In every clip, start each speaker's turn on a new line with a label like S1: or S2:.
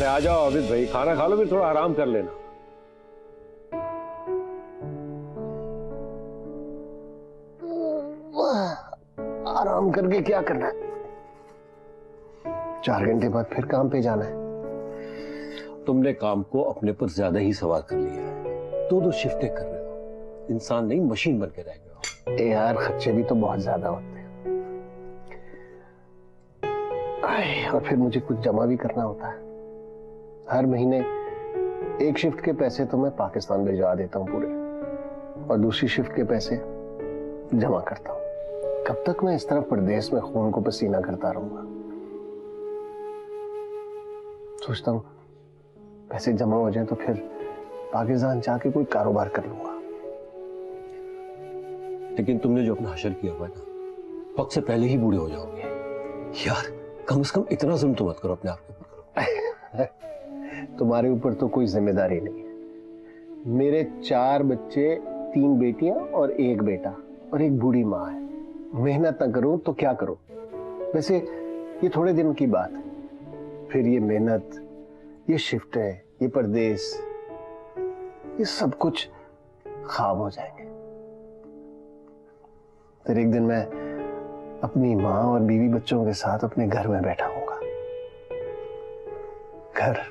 S1: अरे आ जाओ आबिद भाई, खाना खा लो फिर थोड़ा आराम कर लेना।
S2: आराम करके क्या करना है? 4 घंटे बाद फिर काम पे जाना है।
S1: तुमने काम को अपने पर ज्यादा ही सवार कर लिया है। 2-2 शिफ्टें कर रहे हो, इंसान नहीं मशीन बन के रह गए हो।
S2: यार खर्चे भी तो बहुत ज्यादा होते हैं। और फिर मुझे कुछ जमा भी करना होता है। हर महीने एक शिफ्ट के पैसे तो मैं पाकिस्तान भिजवा देता हूँ पूरे, और दूसरी शिफ्ट के पैसे जमा करता हूँ। कब तक मैं इस तरह परदेश में खून को पसीना करता रहूंगा? सोचता हूँ पैसे जमा हो जाए तो फिर पाकिस्तान जाके कोई कारोबार कर लूंगा।
S1: लेकिन तुमने जो अपना हशर किया हुआ है ना, वक्त से पहले ही बूढ़े हो जाओगे यार। कम से कम इतना जुल्म तो मत करो अपने आप के ऊपर।
S2: तुम्हारे ऊपर तो कोई जिम्मेदारी नहीं है। मेरे 4 बच्चे, 3 बेटियां और 1 बेटा, और एक बूढ़ी माँ है। मेहनत न करूं तो क्या करूं? वैसे ये थोड़े दिन की बात है, फिर ये मेहनत, ये शिफ्टें, ये परदेश, ये सब कुछ ख्वाब हो जाएंगे। फिर एक दिन मैं अपनी माँ और बीवी बच्चों के साथ अपने घर में बैठा हूंगा। घर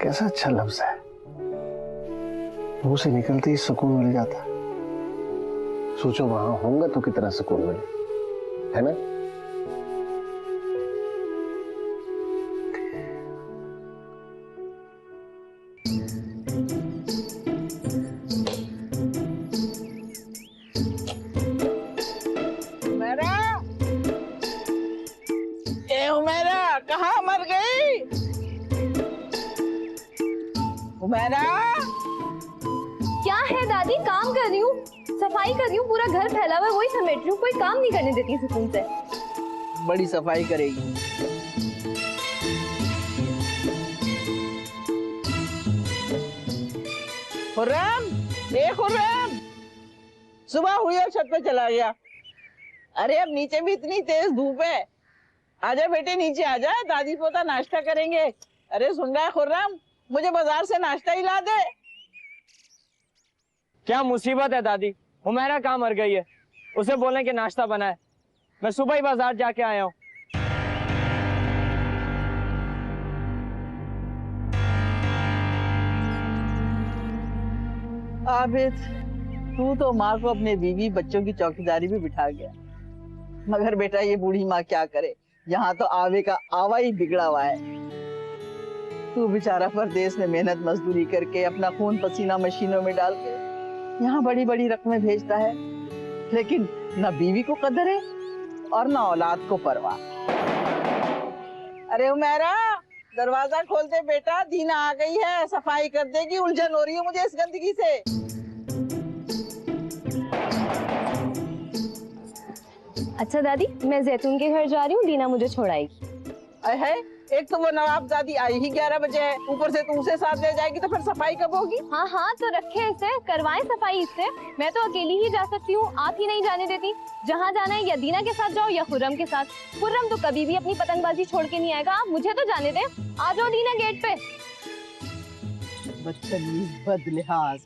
S2: कैसा अच्छा लफ्ज है, मुंह से निकलते ही सुकून मिल जाता है। सोचो वहां होऊंगा तो कितना सुकून मिले, है ना?
S3: उमेरा कहाँ मर गई? उमेरा,
S4: क्या है दादी? काम कर रही हूँ, सफाई कर रही हूँ, पूरा घर फैला हुआ है वही समेट रही हूँ। कोई काम नहीं करने देती सुकून से।
S3: बड़ी सफाई करेगी। खुर्रम, खुर्रम, सुबह हुई और छत पे चला गया। अरे अब नीचे भी इतनी तेज धूप है। आजा बेटे नीचे आजा, दादी पोता नाश्ता करेंगे। अरे सुन रहा है खुर्रम, मुझे बाजार से नाश्ता ही ला दे।
S5: क्या मुसीबत है दादी? हुमैरा कहाँ मर गई है? उसे बोलें कि नाश्ता बनाए। मैं सुबह ही बाजार जाके आया हूँ।
S3: आबिद, तू तो माँ को अपने बीवी बच्चों की चौकीदारी भी बिठा गया, मगर बेटा ये बूढ़ी माँ क्या करे? यहाँ तो आवे का आवा ही बिगड़ा हुआ है। तू बेचारा परदेश में मेहनत मजदूरी करके अपना खून पसीना मशीनों में डाल के यहाँ बड़ी बड़ी रकमें भेजता है, लेकिन न बीवी को कदर है और न औलाद को परवाह। अरे उमेरा, दरवाजा खोल दे बेटा, दीना आ गई है, सफाई कर देगी। उलझन हो रही है मुझे इस गंदगी से।
S4: अच्छा दादी, मैं जैतून के घर जा रही हूँ, दीना मुझे छोड़ाएगी।
S3: है एक तो वो नवाबजादी आई ही 11 बजे है, ऊपर से तू उसे साथ ले जाएगी तो फिर सफाई कब होगी?
S4: हाँ हाँ तो रखे इसे, करवाएं सफाई इससे। मैं तो अकेली ही जा सकती हूँ, आप ही नहीं जाने देती। जहाँ जाना है या दीना के साथ जाओ या खुर्रम के साथ। खुर्रम तो कभी भी अपनी पतंगबाजी छोड़ के नहीं आएगा, आप मुझे तो जाने दे। आ जाओ दीना गेट पे।
S3: बदतमीज, बदलिहाज।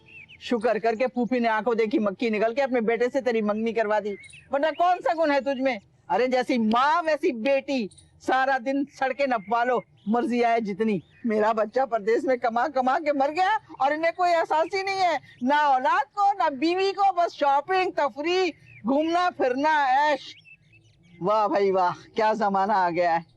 S3: शुक्र करके फूफी ने आंखों देखी मक्खी निकल के अपने बेटे से तेरी मंगनी करवा दी, वरना कौन सा गुण है तुझमें? अरे जैसी माँ वैसी बेटी, सारा दिन सड़के नपवा लो, मर्जी आए जितनी। मेरा बच्चा परदेश में कमा कमा के मर गया और इन्हें कोई एहसास ही नहीं है, ना औलाद को ना बीवी को, बस शॉपिंग, तफरी, घूमना फिरना, ऐश। वाह भाई वाह, क्या जमाना आ गया है।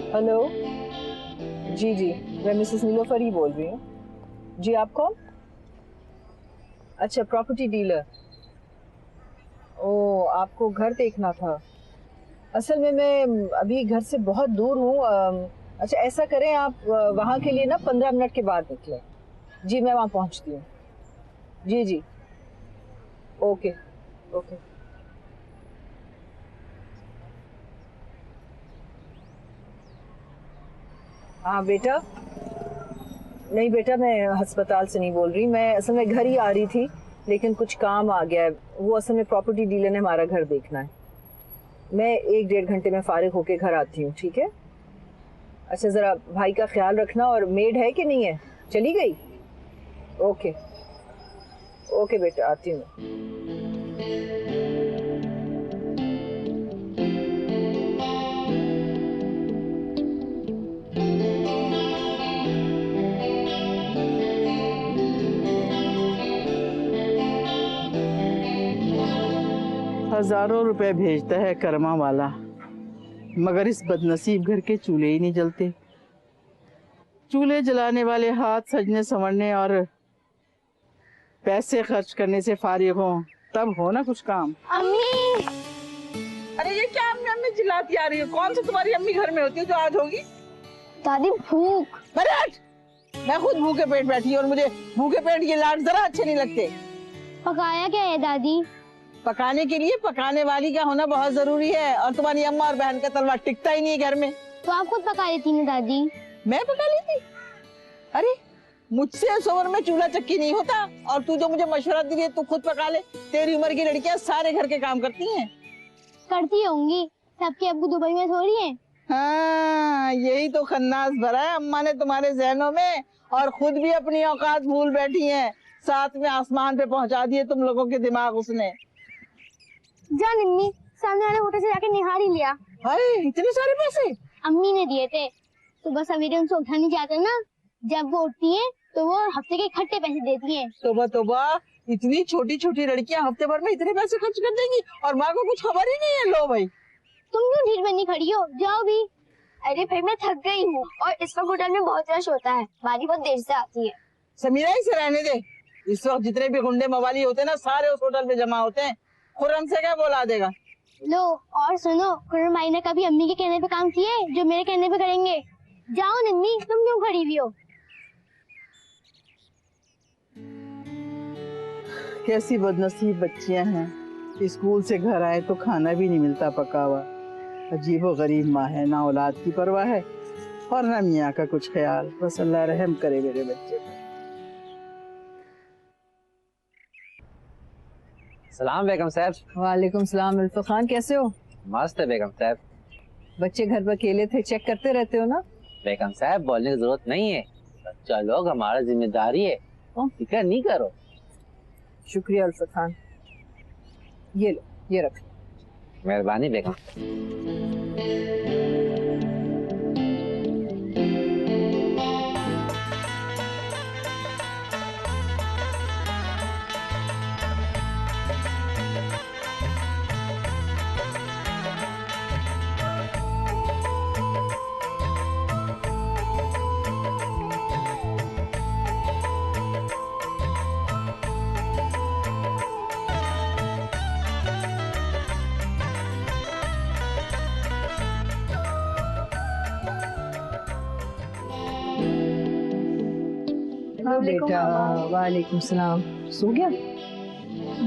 S3: हेलो, जी जी, मैं मिसेस नीलोफर ही बोल रही हूँ। जी आप कौन? अच्छा, प्रॉपर्टी डीलर। ओ, आपको घर देखना था। असल में मैं अभी घर से बहुत दूर हूँ। अच्छा ऐसा करें, आप वहाँ के लिए ना 15 मिनट के बाद निकलें। जी मैं वहाँ पहुँचती हूँ। जी जी, ओके ओके। हाँ बेटा, नहीं बेटा मैं अस्पताल से नहीं बोल रही, मैं असल में घर ही आ रही थी, लेकिन कुछ काम आ गया है। वो असल में प्रॉपर्टी डीलर ने हमारा घर देखना है। मैं 1-1.5 घंटे में फारिग होके घर आती हूँ, ठीक है? अच्छा ज़रा भाई का ख्याल रखना। और मेड है कि नहीं है? चली गई? ओके ओके बेटा, आती हूँ। हजारों रुपए भेजता है कर्मा वाला, मगर इस बदनसीब घर के चूल्हे ही नहीं जलते। चूल्हे जलाने वाले हाथ सजने संवरने और पैसे खर्च करने से फारिग हो, तब हो ना कुछ काम।
S4: अम्मी,
S3: अरे ये क्या अम्मी अम्मी चिल्लाती आ रही है? कौन सी तुम्हारी अम्मी घर में होती है जो आज होगी?
S4: दादी भूख।
S3: मैं खुद भूखे पेट बैठी हूँ और मुझे भूखे पेट ये लाड जरा अच्छे नहीं लगते।
S4: पकाया क्या है दादी?
S3: पकाने के लिए पकाने वाली का होना बहुत जरूरी है, और तुम्हारी अम्मा और बहन का तलवा टिकता ही नहीं है घर में।
S4: तो आप खुद पका लेती ना दादी?
S3: मैं पका लेती? अरे मुझसे इस उम्र में चूल्हा चक्की नहीं होता, और तू जो मुझे मशवरा दी है तू खुद पका ले। तेरी उम्र की लड़कियां सारे घर के काम करती हैं।
S4: करती होंगी, सबके अब्बू दुबई में थोड़ी है।
S3: हाँ यही तो खन्नास भरा है अम्मा ने तुम्हारे जहनों में, और खुद भी अपनी औकात भूल बैठी हैं। साथ में आसमान पे पहुंचा दिए तुम लोगों के दिमाग उसने।
S4: जा निन्नी, सामने वाले होटल से जाके निहारी लिया।
S3: अरे इतने सारे पैसे
S4: अम्मी ने दिए थे। सुबह सवेरे उनसे उठा नहीं जाता ना, जब वो उठती है तो वो हफ्ते के इकट्ठे पैसे देती है।
S3: तोबा तोबा, इतनी छोटी छोटी लड़कियां हफ्ते भर में इतने पैसे खर्च कर देंगी, और माँ को कुछ खबर ही नहीं है। लो भाई,
S4: तुम क्यों ढीठ बनी खड़ी हो, जाओ भी। अरे फिर मैं थक गई हूँ, और इस वक्त होटल में बहुत रश होता है, बारी बहुत देर से आती है।
S3: समीरा ही से रहने दे। इस वक्त जितने भी गुंडे मवाली होते हैं ना, सारे उस होटल में जमा होते हैं। खुर्रम से क्या बोला देगा?
S4: लो और सुनो, खुर्रम भाई ने कभी अम्मी के कहने पे काम किए जो मेरे कहने पे करेंगे? जाओ नन्नी, तुम क्यों खड़ी हुई हो?
S3: कैसी बदनसीब बच्चियां हैं, स्कूल से घर आए तो खाना भी नहीं मिलता पका हुआ। अजीबो गरीब माँ है, ना औलाद की परवाह है और ना मियाँ का कुछ ख्याल। बस अल्लाह रहम करे मेरे बच्चे पर।
S6: सलाम बेगम साहब।
S3: वालेकुम सलाम। अल्फा खान कैसे हो?
S6: मस्त है बेगम साहब।
S3: बच्चे घर पर अकेले थे, चेक करते रहते हो ना?
S6: बेगम साहब बोलने की जरूरत नहीं है, बच्चा लोग हमारा जिम्मेदारी है, फिक्र नहीं करो।
S3: शुक्रिया अल्फा खान, ये लो, ये रख।
S6: मेहरबानी बेगम।
S3: बेटा वालेकुम सलाम। सो गया?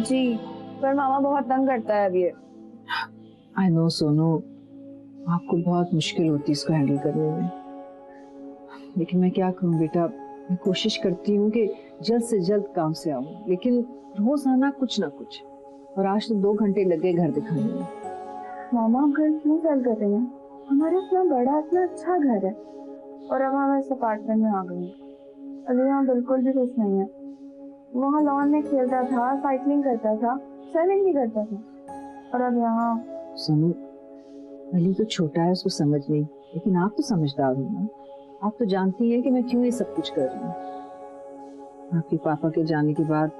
S7: जी, पर मामा बहुत तंग करता है अभी।
S3: आई नो सोनू, आपको बहुत मुश्किल होती है इसको हैंडल करने में, लेकिन मैं क्या करूं बेटा, मैं कोशिश करती हूँ कि जल्द से जल्द काम से आऊं, लेकिन रोज आना कुछ ना कुछ, और आज तो 2 घंटे लगे घर दिखाने में।
S7: मामा आप घर क्यों सेल कर रहे हैं? हमारा इतना बड़ा इतना अच्छा घर है, और अब हम इस अपार्टमेंट में आ गए हैं। अभी यहाँ बिल्कुल भी कुछ नहीं है। वहाँ लॉन में खेलता था, साइकिलिंग करता था, सेलिंग भी करता था, और अब यहाँ।
S3: सुनो, अली तो छोटा है, उसको समझ नहीं, लेकिन आप तो समझदार हो ना। आप तो जानती हैं कि मैं क्यों ये सब कुछ कर रही हूँ। आपके पापा के जाने के बाद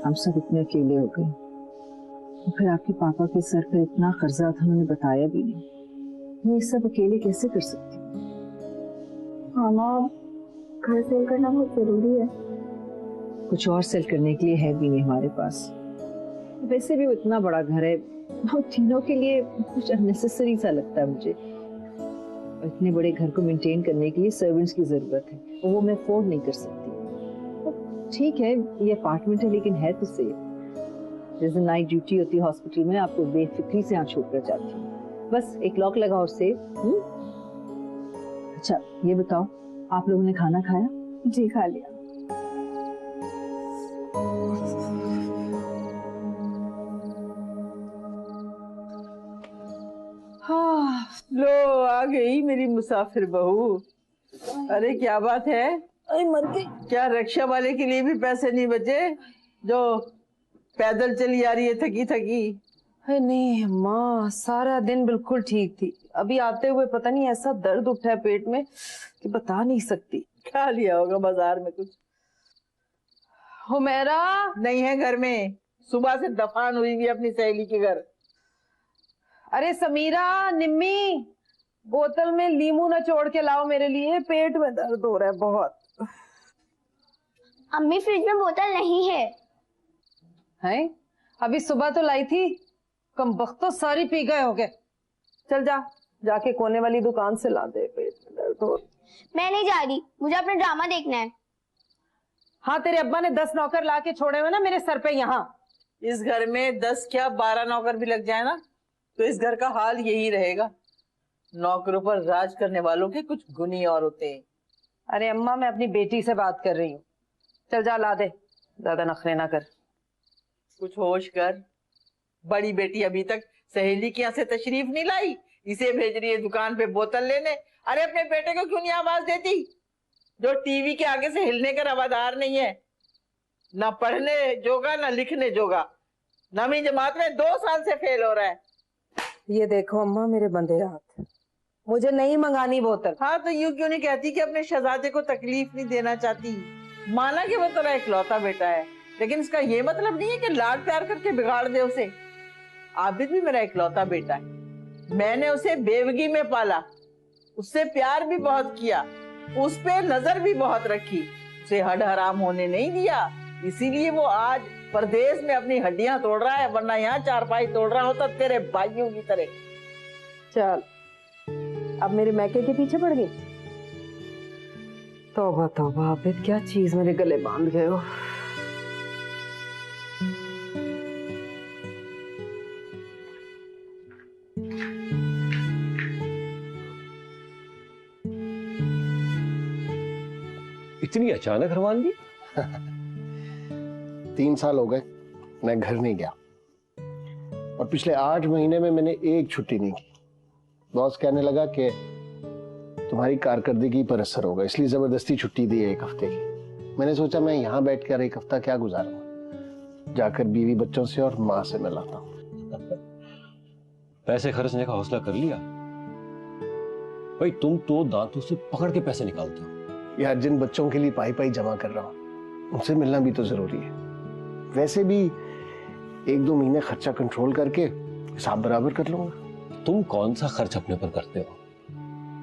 S3: हम सब इतने अकेले हो गए, और फिर आपके पापा के सर पर इतना कर्जा था, उन्होंने बताया भी नहीं। मैं ये सब अकेले कैसे कर सकती हूँ?
S7: मामा घर सेल करना बहुत जरूरी है।
S3: कुछ और सेल करने के लिए है भी नहीं हमारे पास। वैसे भी वो इतना बड़ा घर है,
S8: हम तीनों के लिए कुछ अननेसेसरी सा लगता है मुझे। इतने बड़े घर को मेंटेन करने के लिए सर्वेंट्स की जरूरत है, और वो मैं अफोर्ड नहीं कर सकती। ठीक है, ये अपार्टमेंट है लेकिन है तो सेफ। जैसे नाइट ड्यूटी होती है हॉस्पिटल में, आपको बेफिक्री से यहाँ छोड़कर जाती हूँ। बस एक लॉक लगा और सेफ। अच्छा ये बताओ, आप लोगों ने खाना खाया?
S7: जी खा लिया।
S3: हाँ, लो आ गई मेरी मुसाफिर बहू। अरे क्या बात है?
S8: अरे मर गई।
S3: क्या रिक्शा वाले के लिए भी पैसे नहीं बचे जो पैदल चली आ रही है थकी थकी?
S9: अरे नहीं अम्मा, सारा दिन बिल्कुल ठीक थी। अभी आते हुए पता नहीं ऐसा दर्द उठा है पेट में कि बता नहीं सकती।
S3: खा लिया होगा बाजार में कुछ।
S9: हुमैरा
S3: नहीं है घर में, सुबह से दफान हुई हुई अपनी सहेली के घर।
S9: अरे समीरा, निम्मी, बोतल में लीमू निचोड़ के लाओ मेरे लिए, पेट में दर्द हो रहा है बहुत।
S10: अम्मी फ्रिज में बोतल नहीं है।
S9: हैं? अभी सुबह तो लाई थी, कमबख्त तो सारी पी गए होगे। चल जा, जाके कोने वाली दुकान से ला दे, पेट में दर्द हो।
S10: मैं नहीं जा रही, मुझे अपना ड्रामा देखना है।
S9: हाँ, तेरे अब्बा ने 10 नौकर ला के छोड़े हुए ना मेरे सर पे यहाँ।
S3: इस घर में 10 क्या 12 नौकर भी लग जाए ना तो इस घर का हाल यही रहेगा। नौकरों पर राज करने वालों के कुछ गुण ही और होते हैं।
S9: अरे अम्मा, मैं अपनी बेटी से बात कर रही हूँ। चल जा ला दे, ज्यादा नखरे ना कर।
S3: कुछ होश कर। बड़ी बेटी अभी तक सहेली के यहाँ से तशरीफ नहीं लाई, इसे भेज रही है दुकान पे बोतल लेने। अरे अपने बेटे को क्यों नहीं आवाज देती, जो टीवी के आगे से हिलने का रवादार नहीं है, ना पढ़ने जोगा ना लिखने जोगा। नवीं जमात में 2 साल से फेल हो रहा है।
S9: ये देखो अम्मा, मेरे बंधे हाथ, मुझे नहीं मंगानी बोतल।
S3: हाँ तो यूं क्यों नहीं कहती कि अपने शहजादे को तकलीफ नहीं देना चाहती। माना कि वो तेरा इकलौता बेटा है, लेकिन इसका ये मतलब नहीं है कि लाड प्यार करके बिगाड़ दे उसे। आबिद भी मेरा इकलौता बेटा है, मैंने उसे बेवगी में पाला, उससे प्यार भी बहुत किया, उस पे नजर भी बहुत रखी, उसे हड हराम होने नहीं दिया। इसीलिए वो आज परदेश में अपनी हड्डियां तोड़ रहा है, वरना यहाँ चारपाई तोड़ रहा होता तेरे भाइयों की तरह।
S9: चल, अब मेरे मैके के पीछे पड़ गई। तौबा तौबा, आबिद क्या चीज मेरे गले बांध गए हो।
S1: इतनी अचानक रवानगी?
S2: 3 साल हो गए मैं घर नहीं गया, और पिछले 8 महीने में मैंने एक छुट्टी नहीं की। बॉस कहने लगा कि तुम्हारी कारकर्दगी पर असर होगा, इसलिए जबरदस्ती छुट्टी दी है 1 हफ्ते की। मैंने सोचा मैं यहाँ बैठकर 1 हफ्ता क्या गुजारूंगा, जाकर बीवी बच्चों से और माँ से मिलाता हूँ।
S1: पैसे खर्चने का हौसला कर लिया भाई, तुम तो दांतों से पकड़ के पैसे निकालते हो।
S2: यार, जिन बच्चों के लिए पाई पाई जमा कर रहा हूँ उनसे मिलना भी तो जरूरी है। वैसे भी 1-2 महीने खर्चा कंट्रोल करके हिसाब बराबर कर लूंगा।
S1: तुम कौन सा खर्च अपने पर करते हो?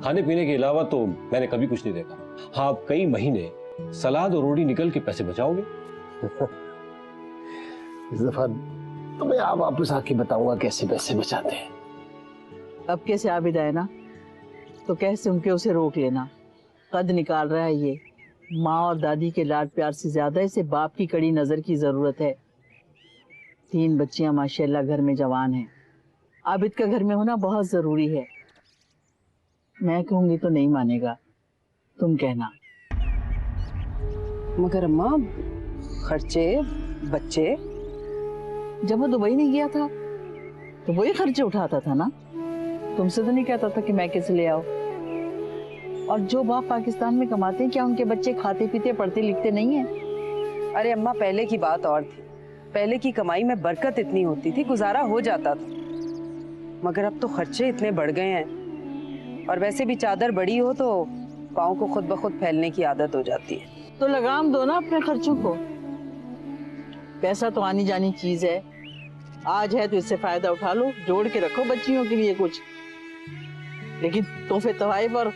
S1: खाने पीने के अलावा तो मैंने कभी कुछ नहीं देखा। हाँ, आप कई महीने सलाद और रोटी निकल के पैसे बचाओगे।
S2: इस दफा तो मैं आप वापस आके बताऊंगा कैसे पैसे बचाते हैं।
S3: अब कैसे आबिद आए ना तो कैसे उनके उसे रोक लेना। कद निकाल रहा है ये। माँ और दादी के लाड प्यार से ज्यादा इसे बाप की कड़ी नजर की जरूरत है। 3 बच्चियां माशाल्लाह घर में जवान हैं। आबिद का घर में होना बहुत जरूरी है। मैं कहूंगी तो नहीं मानेगा, तुम कहना।
S9: मगर अम्मा, खर्चे, बच्चे,
S3: जब वो दुबई नहीं गया था तो वही खर्चे उठाता था ना, तुमसे तो नहीं कहता था कि मैं कैसे ले आओ। और जो बाप पाकिस्तान में कमाते हैं, क्या उनके बच्चे खाते पीते पढ़ते लिखते नहीं है?
S9: अरे अम्मा, पहले की बात और थी। पहले की कमाई में बरकत इतनी होती थी, गुजारा हो जाता था। मगर अब तो खर्चे इतने बढ़ गए हैं, और वैसे भी चादर बड़ी हो तो पाँव को खुद ब खुद फैलने की आदत हो जाती है।
S3: तो लगाम दो ना अपने खर्चों को। पैसा तो आनी जानी चीज है, आज है तो इससे फायदा उठा लो, जोड़ के रखो बच्चियों के लिए कुछ। लेकिन तोहफे तोहफे और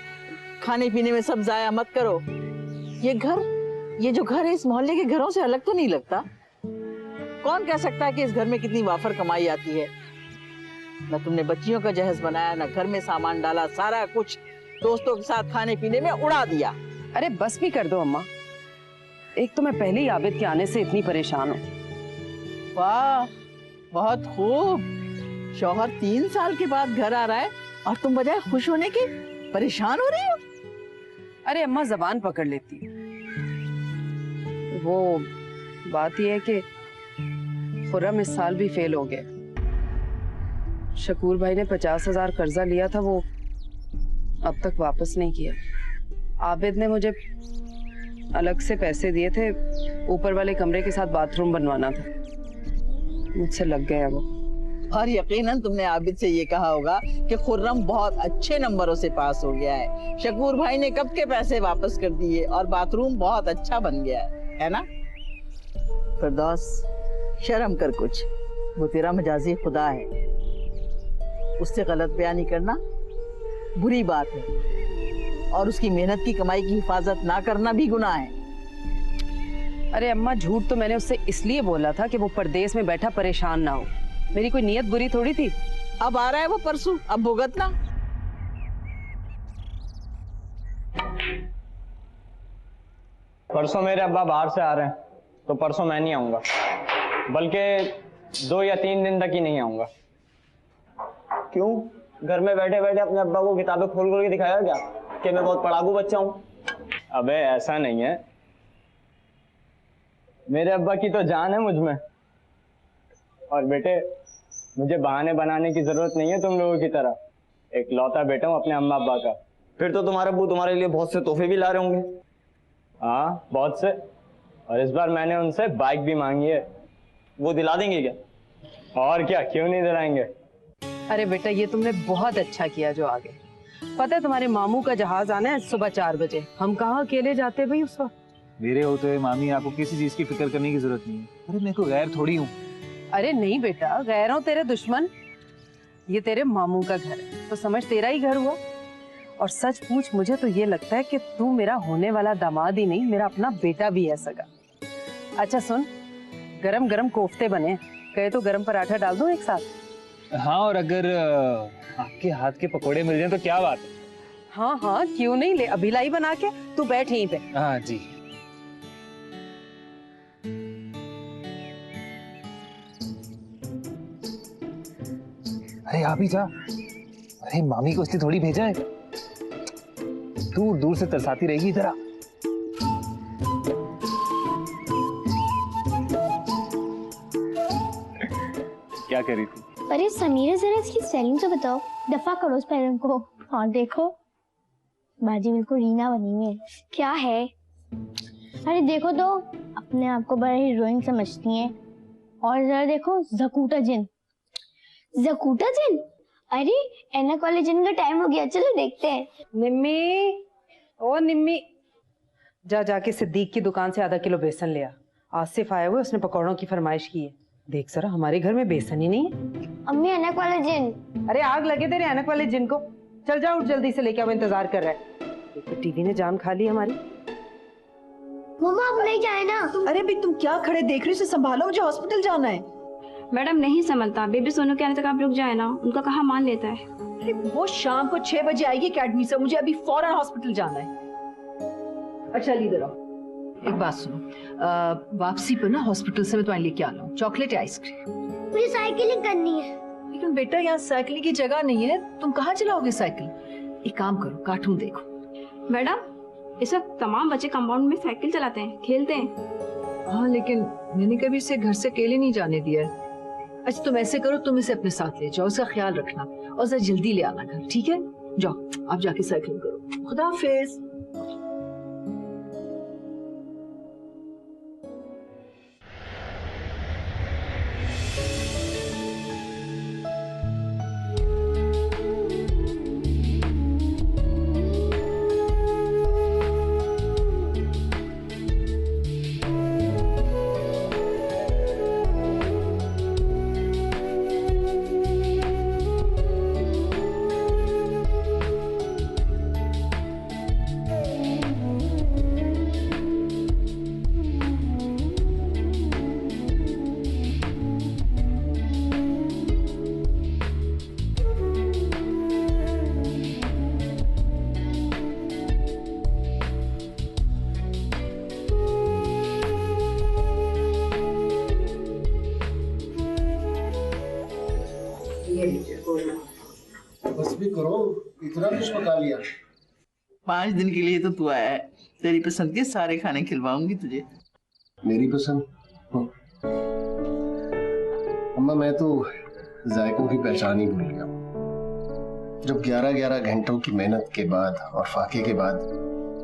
S3: खाने पीने में सब जाया मत करो। ये जो घर है इस मोहल्ले के घरों से अलग तो नहीं लगता। कौन कह सकता है कि इस घर में कितनी वाफर कमाई आती है? न तुमने बच्चियों का जहेज बनाया, न घर में सामान डाला, सारा कुछ दोस्तों के साथ खाने पीने में उड़ा दिया।
S9: अरे बस भी कर दो अम्मा। एक तो मैं पहले ही आबिद के आने से इतनी परेशान हूँ।
S3: वाह, बहुत खूब। शौहर 3 साल के बाद घर आ रहा है और तुम बजाय खुश होने के परेशान हो रही हो।
S9: अरे अम्मा जबान पकड़ लेती। वो बात यह है कि खुर्रम इस साल भी फेल हो गया। शकूर भाई ने 50,000 कर्जा लिया था, वो अब तक वापस नहीं किया। आबिद ने मुझे अलग से पैसे दिए थे, ऊपर वाले कमरे के साथ बाथरूम बनवाना था। मुझसे लग गया वो।
S3: और यकीनन तुमने आबिद से ये कहा होगा कि खुर्रम बहुत अच्छे नंबरों से पास हो गया है, शकूर भाई ने कब के पैसे वापस कर दिए और बाथरूम बहुत अच्छा बन गया है ना? फिरदौस, शर्म कर कुछ, वो तेरा मजाजी खुदा है, उससे गलत बयानी करना बुरी बात है और उसकी मेहनत की कमाई की हिफाजत ना करना भी गुनाह है।
S9: अरे अम्मा, झूठ तो मैंने उससे इसलिए बोला था कि वो परदेश में बैठा परेशान ना हो। मेरी कोई नीयत बुरी थोड़ी थी।
S3: अब आ रहा है वो परसों, अब भुगतना।
S5: परसों मेरे अब्बा बाहर से आ रहे हैं, तो परसों मैं नहीं आऊंगा, बल्कि 2 या 3 दिन तक ही नहीं आऊंगा। क्यों? घर में बैठे बैठे अपने अब्बा को किताबें खोल खोल के दिखाया क्या कि मैं बहुत पढ़ाकू बच्चा हूँ? अबे ऐसा नहीं है, मेरे अब्बा की तो जान है मुझ में। और बेटे, मुझे बहाने बनाने की जरूरत नहीं है तुम लोगों की तरह। एक लौता बेटा हूँ अपने अम्मा अब्बा का। फिर तो तुम्हारे अब्बू तुम्हारे लिए बहुत से तोहफे भी ला रहे होंगे। हाँ, बहुत से। और इस बार मैंने उनसे बाइक भी मांगी है। वो दिला देंगे क्या? और क्या, क्यों नहीं दिलाएंगे।
S9: अरे बेटा, ये तुमने बहुत अच्छा किया जो आ गए। पता है तुम्हारे मामू का जहाज आना है सुबह 4 बजे। हम कहाँ अकेले जाते भाई उस वक्त।
S11: मेरे होते हुए मामी आपको किसी चीज की फिक्र करने की जरूरत नहीं है। अरे मैं कोई गैर थोड़ी हूँ।
S9: अरे नहीं बेटा, गैरों तेरे दुश्मन, ये तेरे मामू का घर है तो समझ तेरा ही घर हुआ। और सच पूछ, मुझे तो ये लगता है कि तू मेरा होने वाला दामाद ही नहीं, मेरा अपना बेटा भी है सगा। अच्छा सुन, गरम गरम कोफ्ते बने, कहे तो गरम पराठा डाल दूं एक साथ।
S11: हाँ, और अगर आपके हाथ के पकोड़े मिल जाएं तो क्या बात है।
S9: हाँ हाँ, क्यों नहीं, ले अभी लाई बना के, तू बैठ यहीं पे।
S11: हाँ जी। अरे आप ही जा। अरे मामी को इसलिए थोड़ी भेजा है, दूर दूर से तरसाती रहेगी इधर आ। क्या कर रही थी?
S10: अरे समीरा, जरा इसकी स्पेलिंग तो बताओ। दफा करो स्पेलिंग को। और देखो, बाजी बिल्कुल रीना बनी हुई है। क्या है? अरे देखो तो, अपने आप को बड़ा हीरोइन समझती हैं। और जरा देखो, जकूटा जिन। जकूटा जिन? अरे एना कॉलेज जिन का टाइम हो गया, चलो देखते हैं।
S9: निम्मी, ओ निम्मी, जा जाके सिद्दीक की दुकान से आधा किलो बेसन ले आ। आसिफ आया हुआ, उसने पकौड़ों की फरमाइश की है। देख जरा, हमारे घर में बेसन ही नहीं है।
S10: अम्मी, एनक वाले जिन।
S9: अरे आग लगे तेरे एनक वाले जिन को। चल जा, उठ जल्दी से, लेके आओ, इंतजार कर रहा है। तो टीवी ने जान खा ली हमारी।
S10: मम्मा अब नहीं जाए ना।
S3: अरे भी तुम क्या खड़े देख रही हो? उसे संभालो, मुझे हॉस्पिटल जाना है।
S7: मैडम नहीं संभलता, बेबी सोनू के आने तक आप रुक जाए ना, उनका कहा मान लेता है।
S8: अरे वो शाम को 6 बजे आएगी अकेडमी से, मुझे अभी फौरन हॉस्पिटल जाना है। अच्छा इधर आओ, एक बात सुनो, वापसी पर ना हॉस्पिटल से मैं तुम्हारे लिए क्या लाऊं? चॉकलेट या आइसक्रीम?
S10: मुझे साइकिलिंग करनी है।
S8: लेकिन बेटा, यहाँ साइकिलिंग की जगह नहीं है, तुम कहाँ चलाओगे साइकिल? एक काम करो, कार्टून देखो।
S7: मैडम, इस वक्त तमाम बच्चे कंपाउंड में साइकिल चलाते हैं, खेलते हैं।
S8: हाँ, लेकिन मैंने कभी इसे घर से अकेले नहीं जाने दिया है। अच्छा तुम ऐसे करो, तुम इसे अपने साथ ले जाओ, उसका ख्याल रखना और जरा जल्दी ले आना घर, ठीक है? जाओ, आप जाके साइकिलिंग करो। खुदा हाफिज।
S2: बस भी करो, इतना कुछ पका लिया।
S3: 5 दिन के लिए तो तू आया है, तेरी पसंद के सारे खाने खिलवाऊंगी तुझे।
S2: मेरी पसंद? अम्मा मैं तो जायकों की पहचान ही भूल गया। जब 11-11 घंटों की मेहनत के बाद और फाके के बाद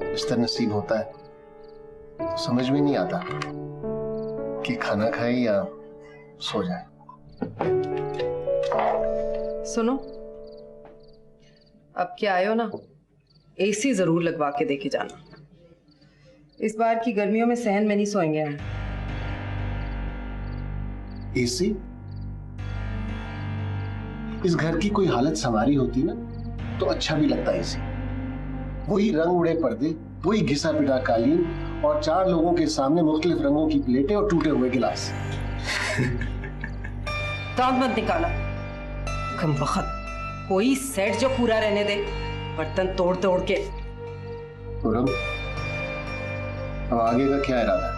S2: बिस्तर नसीब होता है तो समझ में नहीं आता कि खाना खाए या सो जाए।
S9: सुनो, अब क्या आए हो ना, एसी जरूर लगवा के देके जाना। इस बार की गर्मियों में सहन में नहीं सोएंगे हम।
S2: एसी? इस घर की कोई हालत संवारी होती ना तो अच्छा भी लगता एसी। वही रंग उड़े पर्दे, वही घिसा पिटा कालीन और 4 लोगों के सामने मुख्तलिफ रंगों की प्लेटें और टूटे हुए गिलास।
S9: दांत मत निकाला, कम वक्त कोई सेट जो पूरा रहने दे, बर्तन तोड़ तोड़ के।
S2: खुरम, अब आगे का क्या इरादा है?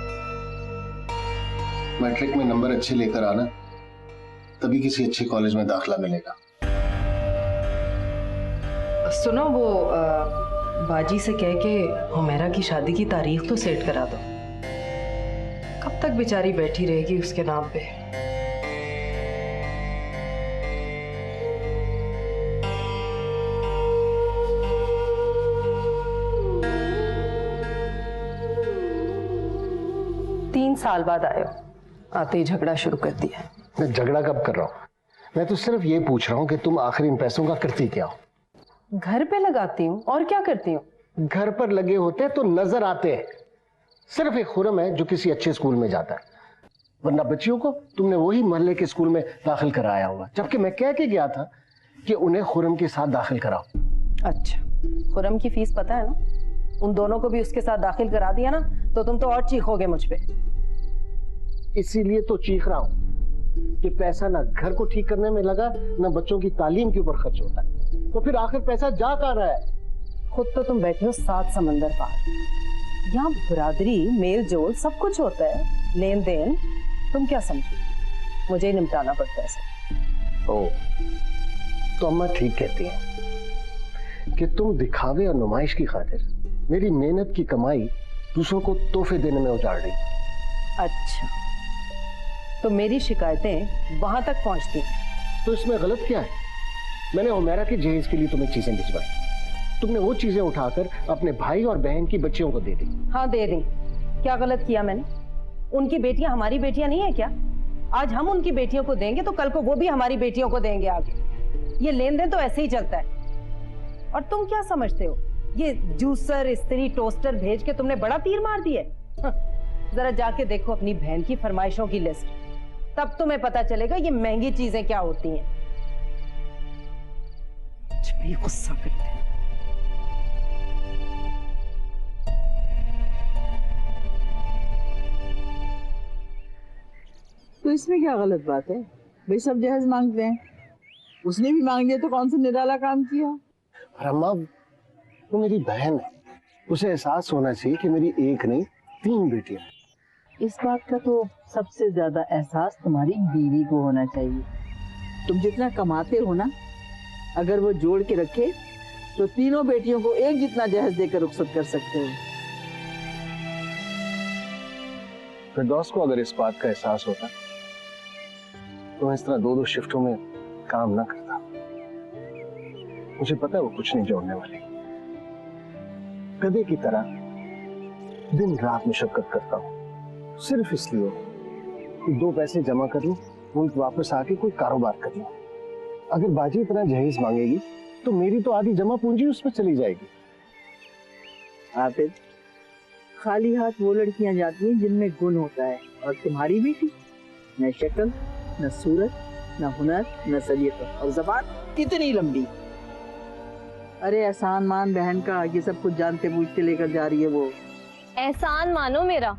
S2: मैट्रिक में नंबर अच्छे लेकर आना, तभी किसी अच्छे कॉलेज में दाखला मिलेगा।
S9: सुनो, वो बाजी से कह के हुमैरा की शादी की तारीख तो सेट करा दो। कब तक बेचारी बैठी रहेगी उसके नाम पे? तीन साल बाद आए हो, आते ही झगड़ा शुरू कर दिया।
S2: मैं झगड़ा कब कर रहा हूँ? मैं तो सिर्फ ये पूछ रहा हूँ कि तुम आखिर इन पैसों का करती क्या हो?
S9: घर पे लगाती हूँ, और क्या करती हूँ?
S2: घर पर लगे होते तो नजर आते हैं। सिर्फ एक खुरम है जो किसी अच्छे स्कूल में जाता है, वरना बच्चियों को तुमने वही मोहल्ले के स्कूल में दाखिल कराया होगा, जबकि मैं कह के गया था कि उन्हें खुरम के साथ दाखिल कराओ।
S9: अच्छा, खुरम की फीस पता है ना? उन दोनों को भी उसके साथ दाखिल करा दिया ना तो तुम तो और चीखोगे मुझ पे।
S2: इसीलिए तो चीख रहा हूँ कि पैसा ना घर को ठीक करने में लगा, ना बच्चों की तालीम के ऊपर खर्च होता है, तो फिर आखिर पैसा जा कहाँ रहा है?
S9: खुद तो तुम बैठे हो 7 समंदर पार। यहाँ बरादरी, मेल जोल सब कुछ होता है, लेन देन तुम क्या समझो? मुझे ही निपटाना पड़ता है सब।
S2: ओ, तो अम्मा ठीक कहती हैं कि तुम दिखावे और नुमाइश की खातिर मेरी मेहनत की कमाई दूसरों को तोहफे देने में उजाड़ रही।
S9: अच्छा, तो मेरी शिकायतें वहां तक पहुंचती हैं।
S2: तो इसमें गलत क्या है? मैंने हुमैरा के जहेज के लिए तुम्हें चीजें भिजवाई, तुमने वो चीजें उठाकर अपने भाई और बहन की बच्चियों को दे दी।
S9: हाँ दे दी। क्या गलत किया मैंने? उनकी बेटियां हमारी बेटियां नहीं है क्या? आज हम उनकी बेटियों को देंगे तो कल को वो भी हमारी बेटियों को देंगे आगे। ये लेन देन तो ऐसे ही चलता है। और तुम क्या समझते हो, ये जूसर, इस्त्री, टोस्टर भेज के तुमने बड़ा तीर मार दिया? जरा जाके देखो अपनी बहन की फरमाइशों की लिस्ट, तब तुम्हें पता चलेगा ये महंगी चीजें क्या होती हैं। कुछ भी गुस्सा करते हैं।
S3: तो इसमें क्या गलत बात है भाई? सब जहेज मांगते हैं, उसने भी मांग लिया तो कौन सा निराला काम किया?
S2: और अम्मा, वो मेरी बहन है, उसे एहसास होना चाहिए कि मेरी एक नहीं 3 बेटियां हैं।
S3: इस बात का तो सबसे ज्यादा एहसास तुम्हारी बीवी को होना चाहिए। तुम जितना कमाते हो ना, अगर वो जोड़ के रखे तो तीनों बेटियों को एक जितना जहेज देकर रुखसत कर सकते हो।
S2: फिरदौस को अगर इस बात का एहसास होता तो मैं इस तरह 2-2 शिफ्टों में काम ना करता। मुझे पता है वो कुछ नहीं जोड़ने वाली। गधे की तरह दिन रात मुशक्कत करता हूँ सिर्फ इसलिए कि 2 पैसे जमा कर लूं, मुल्क वापस आके कोई कारोबार कर लूं। अगर बाजी इतना जहेज मांगेगी तो मेरी तो आधी जमा पूंजी उसमें चली जाएगी।
S3: आबिद, खाली हाथ वो लड़कियां जाती हैं जिनमें गुण होता है, और तुम्हारी बेटी न शक्ल, न सूरत, न हुनर, न सलीका, और ज़बान कितनी लंबी। अरे एहसान मान बहन का, ये सब कुछ जानते बूझते लेकर जा रही है वो।
S4: एहसान मानो मेरा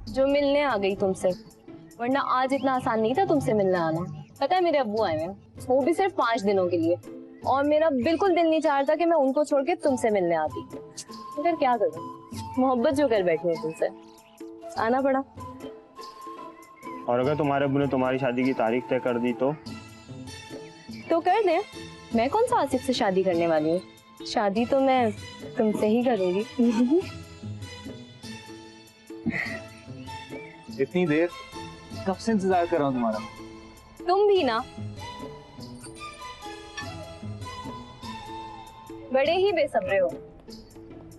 S4: जो मिलने आ गई तुमसे, वरना आज इतना आसान नहीं था तुमसे मिलने आना। पता है मेरे अब्बू आए हैं, वो भी सिर्फ 5 दिनों के लिए, और मेरा बिल्कुल दिल नहीं चाहता कि मैं उनको छोड़ के तुमसे मिलने आती, मगर क्या करूं, मोहब्बत जो कर बैठी है तुमसे, आना पड़ा।
S5: और अगर तुम्हारे अब्बू ने तुम्हारी शादी की तारीख तय कर दी तो?
S4: तो कर दे, मैं कौन सा आसिफ से शादी करने वाली हूँ। शादी तो मैं तुमसे ही करूंगी।
S11: इतनी देर कब से इंतजार कर रहा हूँ तुम्हारा।
S4: तुम भी ना, बड़े ही बेसब्रे हो।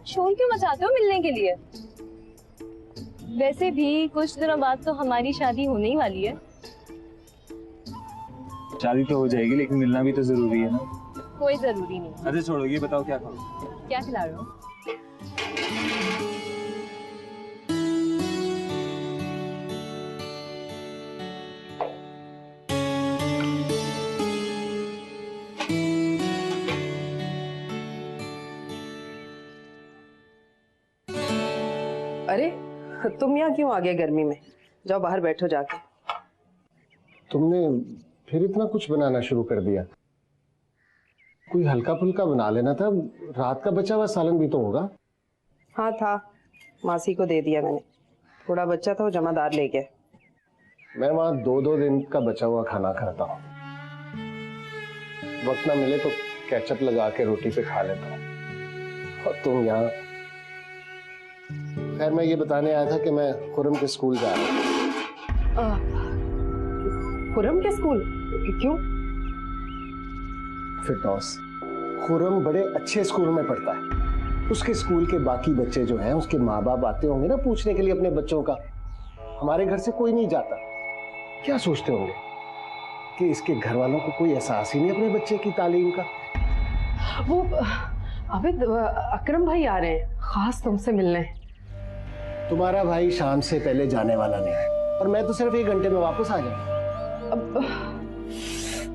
S4: शोर क्यों मचाते हो मिलने के लिए? वैसे भी कुछ दिनों बाद तो हमारी शादी होने ही वाली है।
S11: शादी तो हो जाएगी लेकिन मिलना भी तो जरूरी है ना।
S4: कोई जरूरी नहीं।
S11: अरे छोड़ो, ये बताओ क्या करो।
S4: क्या खिला रहे हो?
S9: अरे तुम यहाँ क्यों आ गए गर्मी में? जाओ बाहर बैठो जाके।
S2: तुमने फिर इतना कुछ बनाना शुरू कर दिया। कोई हल्का फुल्का बना लेना था, रात का बचा हुआ सालन भी तो होगा।
S9: हाँ था, मासी को दे दिया मैंने। थोड़ा बच्चा था वो जमादार ले गया।
S2: मैं वहां 2-2 दिन का बचा हुआ खाना खाता हूँ। वक्त ना मिले तो केचप लगा के रोटी पे खा लेता हूँ। और तुम यहाँ। खैर मैं ये बताने आया था कि मैं खुरम के स्कूल जा रहा हूँ।
S9: खुरम के स्कूल? क्यों?
S2: फिरदौस, खुरम बड़े अच्छे स्कूल में पढ़ता है। उसके स्कूल के बाकी बच्चे जो हैं, उसके माँ बाप आते होंगे ना पूछने के लिए अपने बच्चों का। हमारे घर से कोई नहीं जाता। क्या सोचते होंगे कि इसके घर वालों को कोई एहसास ही नहीं अपने बच्चे की तालीम का।
S9: वो अबिद, अकरम भाई आ रहे हैं खास तुमसे मिलने।
S2: तुम्हारा भाई शाम से पहले जाने वाला नहीं है और मैं तो सिर्फ 1 घंटे में वापस आ जाऊंगा।
S9: अब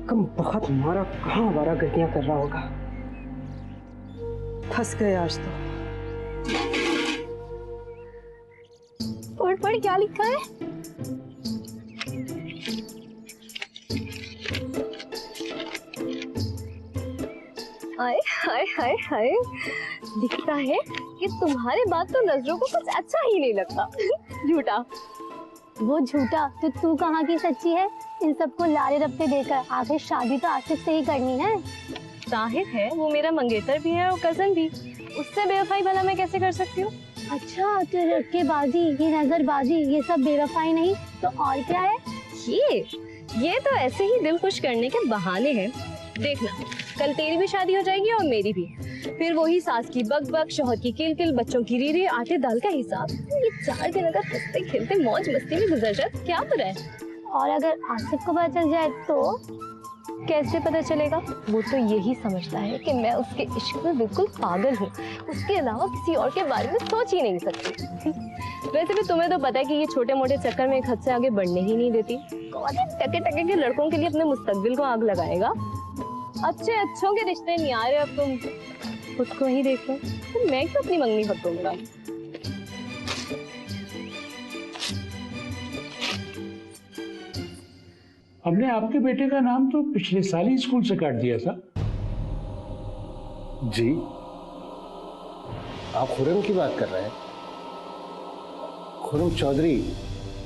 S9: कम बहुत हमारा कहाँ वारा गतियां कर रहा होगा। फंस गए आज तो।
S10: पढ़ क्या लिखा है?
S4: हाय हाय हाय हाय, दिखता है कि तुम्हारे बाद तो नजरों को कुछ अच्छा ही नहीं लगता। झूठा।
S10: वो झूठा तो तू कहाँ की सच्ची है? इन सबको लारे रपटे देकर आखिर शादी तो आसिफ से ही करनी है।
S4: जाहिर है वो मेरा मंगेतर भी है और कजन भी, उससे बेवफाई भला मैं कैसे कर सकती हूँ?
S10: अच्छा तो रट्टेबाजी, ये नजरबाजी, ये सब बेवफाई नहीं तो और क्या है?
S4: ये तो ऐसे ही दिल खुश करने के बहाने हैं। देखना, कल तेरी भी शादी हो जाएगी और मेरी भी। फिर वही सास की बक-बक, शौहर की किल-किल, बच्चों की री-री, आटे दाल का हिसाब। ये 4 दिन अगर हंसते खेलते मौज मस्ती में गुजर जाए तो क्या बुरा है?
S10: और अगर आसिफ को पता चल जाए तो?
S4: कैसे पता चलेगा? वो तो यही समझता है कि मैं उसके इश्क में बिल्कुल पागल हूँ, उसके अलावा किसी और के बारे में सोच ही नहीं सकती। वैसे भी तुम्हें तो पता है कि ये छोटे मोटे चक्कर में एक हद से आगे बढ़ने ही नहीं देती। कौन टके टके के लड़कों के लिए अपने मुस्तकबिल को आग लगाएगा? अच्छे अच्छों के रिश्ते नहीं आ रहे। अब तुम खुद को ही देख लो, तो मैं क्यों अपनी मंगनी फटूंगा?
S12: हमने आपके बेटे का नाम तो पिछले साल ही स्कूल से काट दिया था।
S2: जी, आप खुरम की बात कर रहे हैं? खुरम चौधरी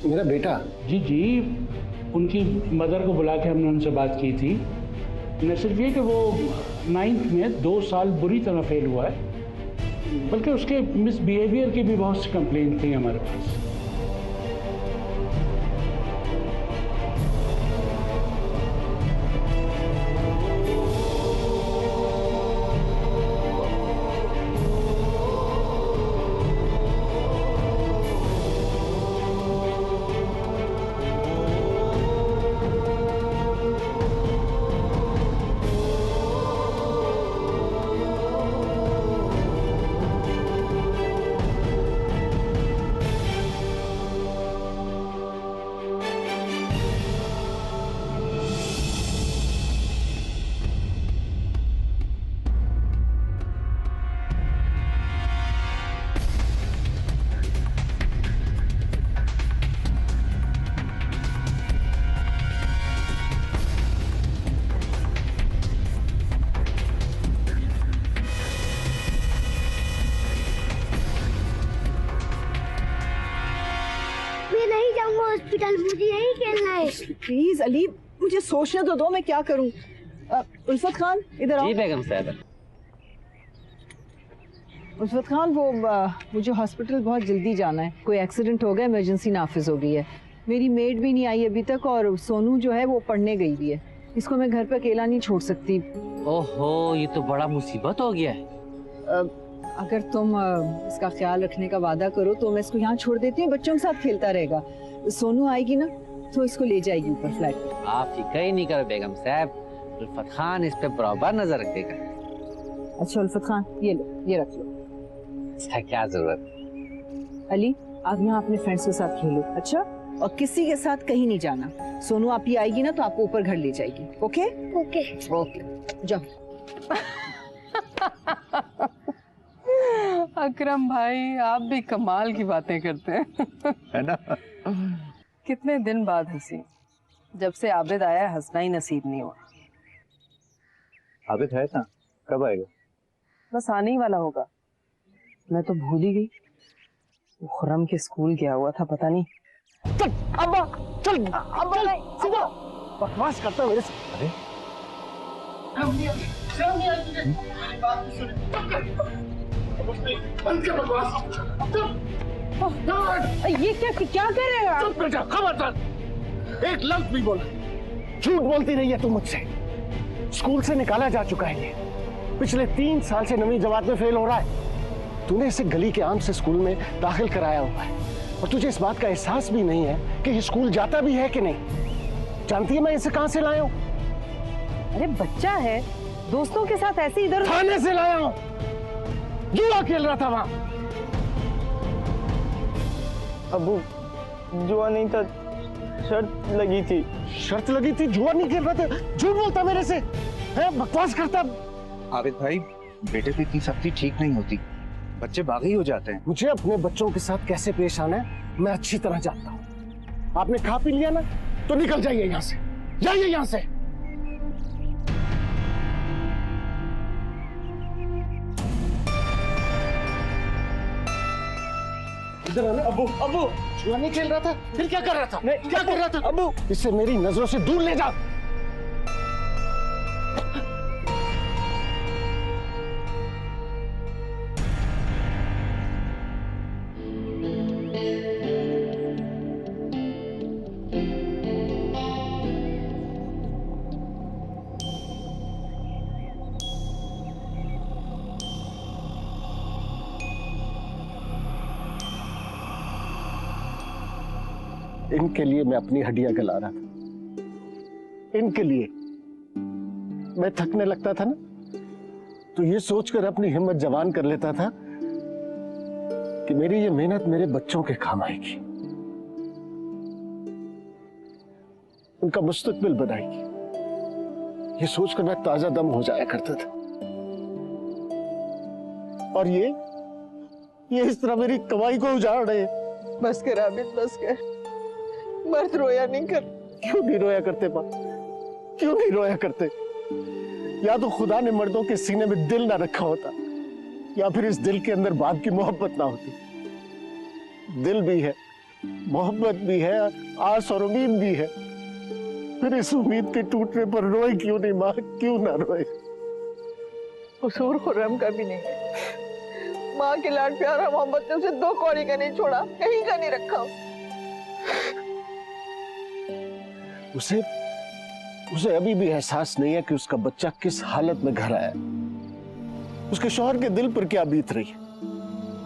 S2: मेरा बेटा?
S12: जी जी, उनकी मदर को बुला के हमने उनसे बात की थी। न सिर्फ ये कि वो 9th में 2 साल बुरी तरह फेल हुआ है, बल्कि उसके मिसबिहेवियर की भी बहुत सी कंप्लेंट थी हमारे पास।
S10: हॉस्पिटल, मुझे यही खेलना है।
S3: प्लीज अली, मुझे सोचने तो दो मैं क्या करूं।
S8: उल्फत खान इधर आओ।
S6: जी बेगम साहब।
S8: उल्फत खान वो मुझे हॉस्पिटल बहुत जल्दी जाना है, कोई एक्सीडेंट हो गया, इमरजेंसी नाफिज हो गई है। मेरी मेड भी नहीं आई अभी तक और सोनू जो है वो पढ़ने गई हुई है, इसको मैं घर पे अकेला नहीं छोड़ सकती।
S6: ओहो, ये तो बड़ा मुसीबत हो गया है।
S8: अगर तुम इसका ख्याल रखने का वादा करो तो मैं इसको यहाँ छोड़ देती हूँ, बच्चों के साथ खेलता रहेगा। सोनू आएगी ना तो इसको ले जाएगी ऊपर फ्लैट।
S6: आप फिक्र ही नहीं करो बेगम साहब, उल्फत खान इस पे बराबर नजर रखेगा।
S8: अच्छा उल्फत खान ये लो, ये रख लो।
S6: इसका क्या जरूरत?
S8: अली आप यहाँ अपने फ्रेंड्स के साथ खेलो, अच्छा? और किसी के साथ कहीं नहीं जाना। सोनू आप ही आएगी ना तो आपको ऊपर घर ले जाएगी। ओके
S10: ओके
S8: ओके जाओ।
S9: अकरम भाई आप भी कमाल की बातें करते हैं
S11: है ना?
S9: कितने दिन बाद हंसी, जब से आबिद आया हंसना ही नसीब नहीं हुआ।
S11: आबिद है ना, कब आएगा?
S9: बस आने ही वाला होगा। मैं तो भूल ही गई वो खुर्रम के स्कूल गया हुआ था, पता नहीं।
S2: चल अब्बा, चल अब्बा, सीधा बकवास करता मेरे से। अरे
S9: ये क्या कर रहे हो?
S2: चुप बेटा, खबरदार एक लफ्ज भी बोला। झूठ बोलती रही है तू मुझसे। स्कूल से निकाला जा चुका है ये, पिछले 3 साल से 9वीं जमात में फेल हो रहा है। तूने इसे गली के आम से स्कूल में दाखिल कराया हुआ है और तुझे इस बात का एहसास भी नहीं है कि ये स्कूल जाता भी है कि नहीं। जानती है मैं इसे कहां से लाया हूं?
S9: अरे बच्चा है, दोस्तों के साथ ऐसे इधर।
S2: थाने से लाया हूं, जुआ खेल रहा था वहां।
S5: अबू जुआ नहीं था, शर्त लगी थी।
S2: शर्त लगी थी? जुआ नहीं खेल रहा था? झूठ बोलता मेरे से है, बकवास करता।
S11: आबिद भाई बेटे पे इतनी सख्ती ठीक नहीं होती, बच्चे बागी हो जाते हैं।
S2: मुझे अपने बच्चों के साथ कैसे पेश आना है मैं अच्छी तरह जानता हूँ। आपने खा पी लिया ना तो निकल जाइए यहाँ से, जाइए यहाँ से। इधर आना। अबू अबू जुआ नहीं खेल रहा था, फिर क्या कर रहा था? नहीं, क्या कर रहा था? अबू इसे मेरी नजरों से दूर ले जा। इनके लिए मैं अपनी हड्डियां गला रहा था, इनके लिए। मैं थकने लगता था ना तो ये सोचकर अपनी हिम्मत जवान कर लेता था कि मेरी ये मेहनत मेरे बच्चों के काम आएगी, उनका मुस्तकबिल बनाएगी। ये सोचकर मैं ताजा दम हो जाया करता था। और ये इस तरह मेरी कमाई को उजाड़ रहे हैं।
S3: बस कर आबिद, बस कर। मर्द रोया नहीं कर।
S2: क्यों नहीं रोया करते माँ? क्यों नहीं रोया करते? या तो खुदा ने मर्दों के सीने में दिल ना रखा होता, या फिर इस दिल के अंदर बाप की मोहब्बत ना होती। दिल भी है, मोहब्बत भी है, आस और उम्मीद भी है, फिर इस उम्मीद के टूटने पर रोए क्यों नहीं माँ? क्यों ना रोए?
S3: कसूर खुर्रम का भी नहीं है। माँ के लाड प्यार और मोहब्बत ने उसे 2 कौड़ी का नहीं छोड़ा, कहीं का नहीं रखा।
S2: उसे अभी भी एहसास नहीं है कि उसका बच्चा किस हालत में घर आया, उसके शौहर के दिल पर क्या बीत रही है।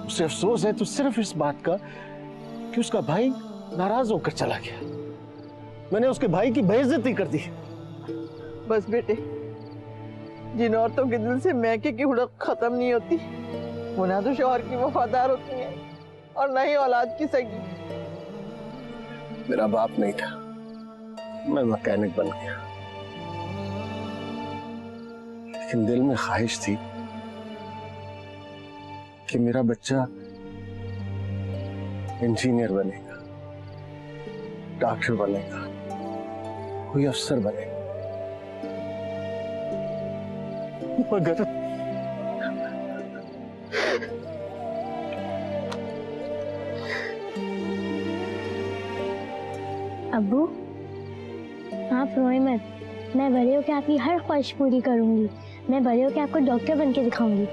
S2: उसे अफसोस है तो सिर्फ इस बात का कि उसका भाई नाराज होकर चला गया। मैंने उसके भाई की बेइज्जती कर दी।
S3: बस बेटे, जिन औरतों के दिल से मैके की हुड़क खत्म नहीं होती, वो ना तो शौहर की वफादार होती है और ना ही औलाद की सगी।
S2: मेरा बाप नहीं था, मैं मैकेनिक बन गया, लेकिन दिल में ख्वाहिश थी कि मेरा बच्चा इंजीनियर बनेगा, डॉक्टर बनेगा, कोई अफसर बनेगा। मगर
S10: अब्बू आप रोए मत, मैं बड़े होकर आपकी हर ख्वाहिश पूरी करूंगी। मैं बड़े होकर आपको डॉक्टर बन के दिखाऊंगी।